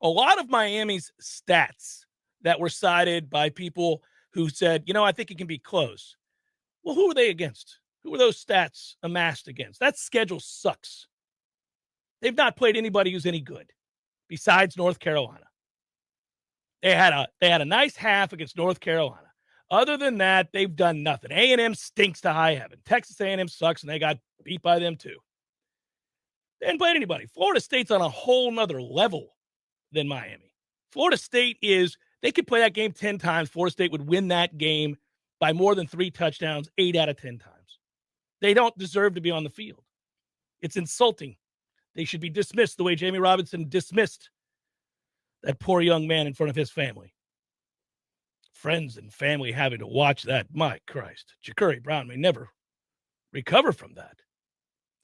A lot of Miami's stats that were cited by people who said, I think it can be close. Well, who are they against? Who are those stats amassed against? That schedule sucks. They've not played anybody who's any good besides North Carolina. They had a nice half against North Carolina. Other than that, they've done nothing. A&M stinks to high heaven. Texas A&M sucks, and they got beat by them too. They didn't play anybody. Florida State's on a whole nother level than Miami. Florida State they could play that game 10 times. Florida State would win that game by more than 3 touchdowns 8 out of 10 times. They don't deserve to be on the field. It's insulting. They should be dismissed the way Jamie Robinson dismissed that poor young man in front of his family. Friends and family having to watch that. My Christ. Ja'Cory Brown may never recover from that.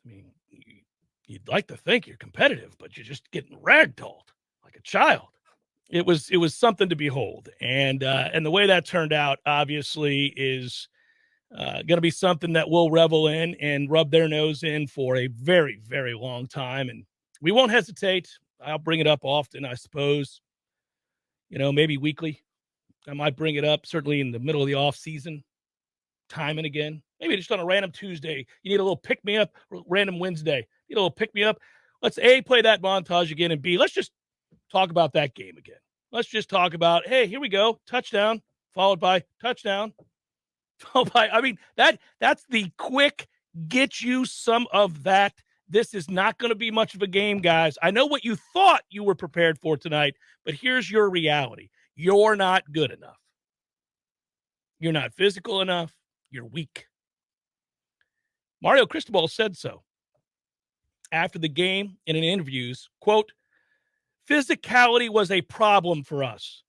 I mean, you'd like to think you're competitive, but you're just getting ragdolled like a child. It was something to behold. And the way that turned out, obviously, is going to be something that we'll revel in and rub their nose in for a very, very long time. And we won't hesitate. I'll bring it up often, I suppose. Maybe weekly. I might bring it up, certainly in the middle of the off season, time and again. Maybe just on a random Tuesday. You need a little pick-me-up, random Wednesday. You need a little pick-me-up. Let's, A, play that montage again, and B, let's just talk about that game again. Let's just talk about, hey, here we go, touchdown, followed by touchdown. Followed by, that's the quick get you some of that. This is not going to be much of a game, guys. I know what you thought you were prepared for tonight, but here's your reality. You're not good enough. You're not physical enough. You're weak. Mario Cristobal said so after the game in an interviews, quote, physicality was a problem for us.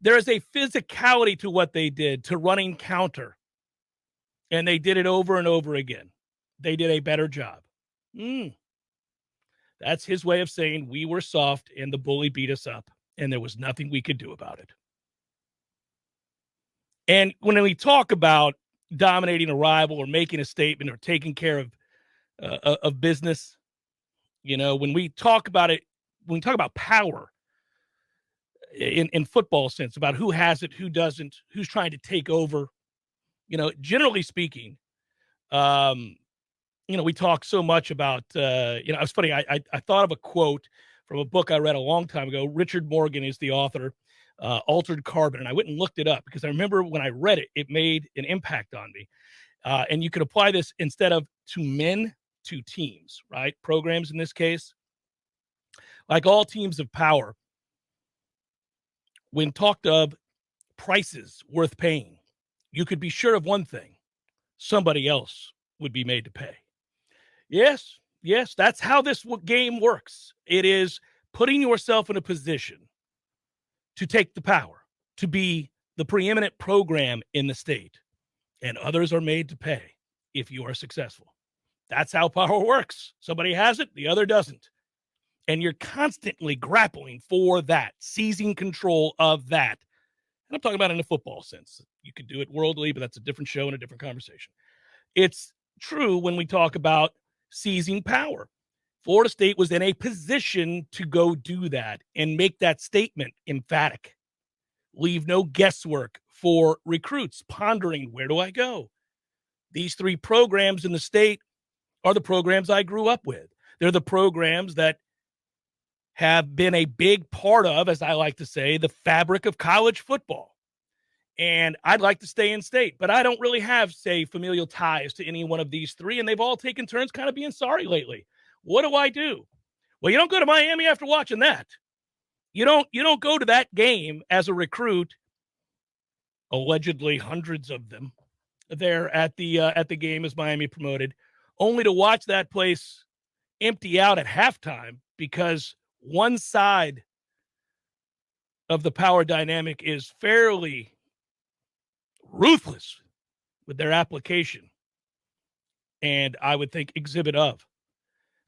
There is a physicality to what they did, to running counter. And they did it over and over again. They did a better job. That's his way of saying we were soft and the bully beat us up and there was nothing we could do about it. And when we talk about dominating a rival or making a statement or taking care of business, when we talk about it, when we talk about power in football sense, about who has it, who doesn't, who's trying to take over, generally speaking, we talk so much about, it was funny. I thought of a quote from a book I read a long time ago. Richard Morgan is the author, Altered Carbon. And I went and looked it up because I remember when I read it, it made an impact on me. And you could apply this instead of to men, to teams, right? Programs in this case. Like all teams of power, when talked of prices worth paying, you could be sure of one thing. Somebody else would be made to pay. Yes, that's how this game works. It is putting yourself in a position to take the power, to be the preeminent program in the state, and others are made to pay if you are successful. That's how power works. Somebody has it, the other doesn't. And you're constantly grappling for that, seizing control of that. And I'm talking about in a football sense. You could do it worldly, but that's a different show and a different conversation. It's true when we talk about seizing power. Florida State was in a position to go do that and make that statement emphatic. Leave no guesswork for recruits pondering, where do I go? These 3 programs in the state are the programs I grew up with. They're the programs that have been a big part of, as I like to say, the fabric of college football. And I'd like to stay in state, but I don't really have, say, familial ties to any one of these 3, and they've all taken turns kind of being sorry lately. What do I do? Well, you don't go to Miami after watching that. You don't go to that game as a recruit, allegedly hundreds of them there at the game as Miami promoted, only to watch that place empty out at halftime because one side of the power dynamic is fairly ruthless with their application. And I would think exhibit of.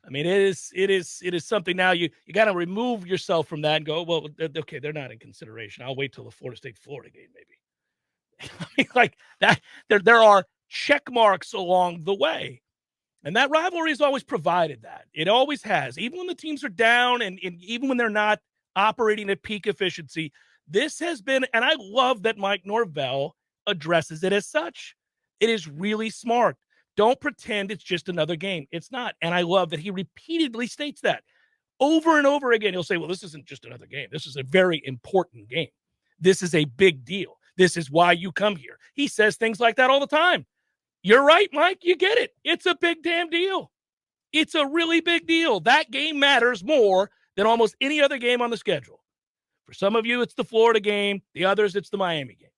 I mean, it is something now you got to remove yourself from that and go, well, okay, they're not in consideration. I'll wait till the Florida State-Florida game, maybe. I mean, like that, there are check marks along the way. And that rivalry has always provided that. It always has. Even when the teams are down and even when they're not operating at peak efficiency, this has been, and I love that Mike Norvell addresses it as such. It is really smart. Don't pretend it's just another game. It's not. And I love that he repeatedly states that. Over and over again, he'll say, well, this isn't just another game. This is a very important game. This is a big deal. This is why you come here. He says things like that all the time. You're right, Mike. You get it. It's a big damn deal. It's a really big deal. That game matters more than almost any other game on the schedule. For some of you, it's the Florida game. The others, it's the Miami game.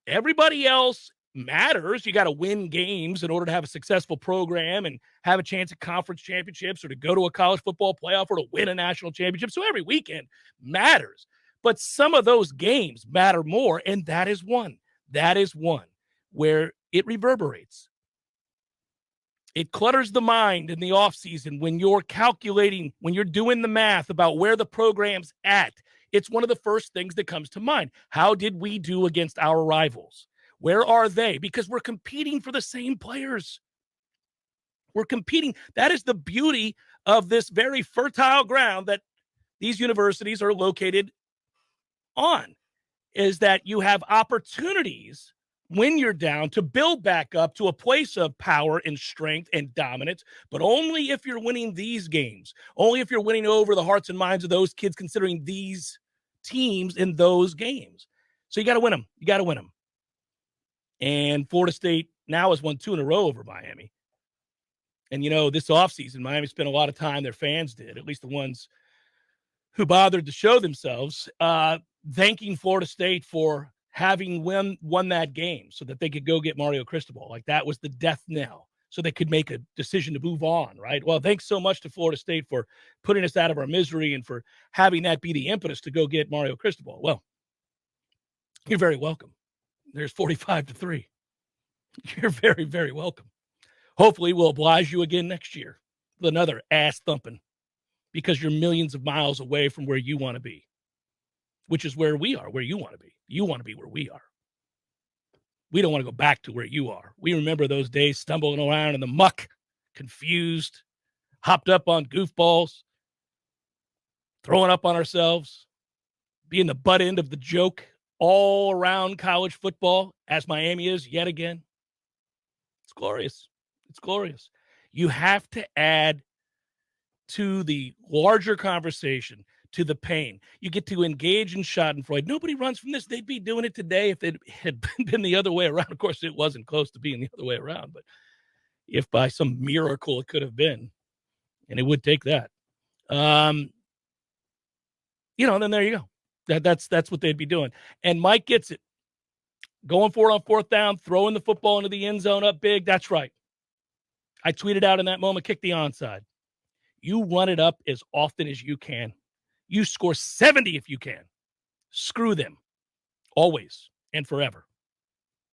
Everybody else matters. You got to win games in order to have a successful program and have a chance at conference championships or to go to a college football playoff or to win a national championship. So every weekend matters. But some of those games matter more, and that is one. That is one where it reverberates. It clutters the mind in the offseason when you're calculating, when you're doing the math about where the program's at. It's one of the first things that comes to mind. How did we do against our rivals? Where are they? Because we're competing for the same players. We're competing. That is the beauty of this very fertile ground that these universities are located on, is that you have opportunities when you're down to build back up to a place of power and strength and dominance, but only if you're winning these games, only if you're winning over the hearts and minds of those kids considering these teams in those games. So you got to win them. You got to win them. And Florida State now has won 2 in a row over Miami. And, you know, this offseason, Miami spent a lot of time, their fans did, at least the ones who bothered to show themselves, thanking Florida State for having won that game so that they could go get Mario Cristobal. Like, that was the death knell so they could make a decision to move on, right? Well, thanks so much to Florida State for putting us out of our misery and for having that be the impetus to go get Mario Cristobal. Well, you're very welcome. There's 45-3. You're very, very welcome. Hopefully we'll oblige you again next year with another ass thumping because you're millions of miles away from where you want to be, which is where we are, where you want to be. You want to be where we are. We don't want to go back to where you are. We remember those days stumbling around in the muck, confused, hopped up on goofballs, throwing up on ourselves, being the butt end of the joke all around college football, as Miami is yet again. It's glorious. It's glorious. You have to add to the larger conversation, to the pain. You get to engage in Schadenfreude. Nobody runs from this. They'd be doing it today if it had been the other way around. Of course, it wasn't close to being the other way around, but if by some miracle it could have been, and it would take that, then there you go. That's what they'd be doing. And Mike gets it. Going for it on 4th down, throwing the football into the end zone up big. That's right. I tweeted out in that moment, kick the onside. You run it up as often as you can. You score 70 if you can. Screw them. Always and forever.